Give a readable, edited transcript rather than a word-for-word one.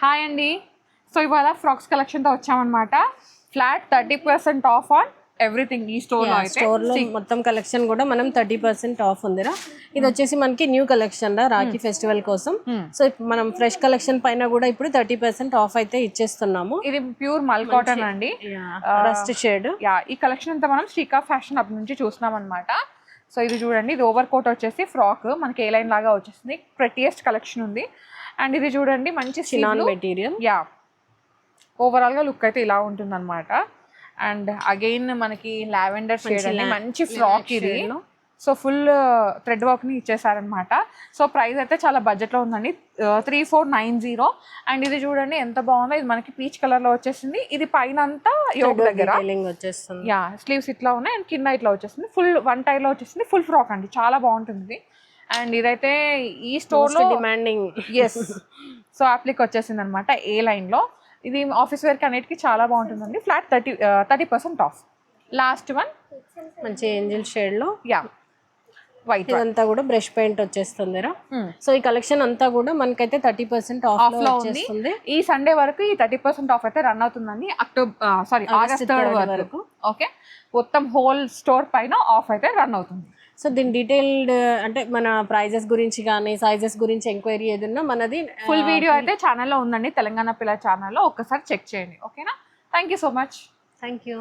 Hi అండి. So ఇవాళ frocks కలెక్షన్తో వచ్చామన్నమాట. ఫ్లాట్ 30% ఆఫ్ ఆన్ ఎవ్రీథింగ్ ఈ స్టోర్లో. స్టోర్లో మొత్తం కలెక్షన్ కూడా మనం 30% ఆఫ్ ఉందిరా. ఇది వచ్చేసి మనకి న్యూ కలెక్షన్ రా రాఖీ ఫెస్టివల్ కోసం. సో మనం ఫ్రెష్ కలెక్షన్ పైన కూడా ఇప్పుడు 30% ఆఫ్ అయితే ఇచ్చేస్తున్నాము. ఇది ప్యూర్ మల్ కాటన్ అండి, రస్ట్ షేడ్. ఈ కలెక్షన్ అంతా మనం శ్రీకా ఫ్యాషన్ అప్ నుంచి చూస్తున్నాం అనమాట. సో ఇది చూడండి, ఇది ఓవర్ కోట్ వచ్చేసి ఫ్రాక్ మనకి ఏ లైన్ లాగా వచ్చేసింది. ప్రెటియెస్ట్ కలెక్షన్ ఉంది. అండ్ ఇది చూడండి మంచి చినాన్ మెటీరియల్. ఓవరాల్ గా లుక్ అయితే ఇలా ఉంటుంది అనమాట. అండ్ అగైన్ మనకి లావెండర్ షేడ్ అండి, మంచి ఫ్రాక్ ఇది. సో ఫుల్ థ్రెడ్ వర్క్ ని ఇచ్చేసారనమాట. సో ప్రైస్ అయితే చాలా బడ్జెట్ లో ఉందండి, 3490. అండ్ ఇది చూడండి ఎంత బాగుందో, ఇది మనకి పీచ్ కలర్ లో వచ్చేసింది. ఇది పైన అంతా యోగ్ దగ్గర వచ్చేస్తుంది. స్లీవ్స్ ఇట్లా ఉన్నాయి అండ్ కింద ఇట్లా వచ్చేసింది. ఫుల్ వన్ టైర్ లో వచ్చేసింది. ఫుల్ ఫ్రాక్ అండి, చాలా బాగుంటుంది. అండ్ ఇదైతే ఈ స్టోర్ లో డిమాండింగ్. సో అప్లిక్ వచ్చేసింది అనమాట ఏ లైన్ లో. ఇది ఆఫీస్ వేర్ కి అన్నిటికి చాలా బాగుంటుందండి. Flat 30% of. లాస్ట్ వన్ మంచి ఏంజల్ షేడ్ లో వైట్, ఇదంతా కూడా బ్రష్ పెయింట్ వచ్చేస్తుందిరా. సో ఈ కలెక్షన్ అంతా కూడా మనకైతే 30% ఆఫ్ లో వచ్చేస్తుంది. ఈ సండే వరకు ఈ 30% ఆఫ్ అయితే రన్ అవుతుందండి. ఆగస్ట్ 3 వరకు. ఓకే, మొత్తం హోల్ స్టోర్ పైన ఆఫ్ అయితే రన్ అవుతుంది. సో దీని డీటెయిల్డ్ అంటే మన ప్రైజెస్ గురించి కానీ సైజెస్ గురించి ఎంక్వైరీ ఏదన్నా మనది ఫుల్ వీడియో అయితే ఛానల్లో ఉందండి, తెలంగాణ పిల్ల ఛానల్లో. ఒక్కసారి చెక్ చేయండి. ఓకేనా? Thank you so much. Thank you.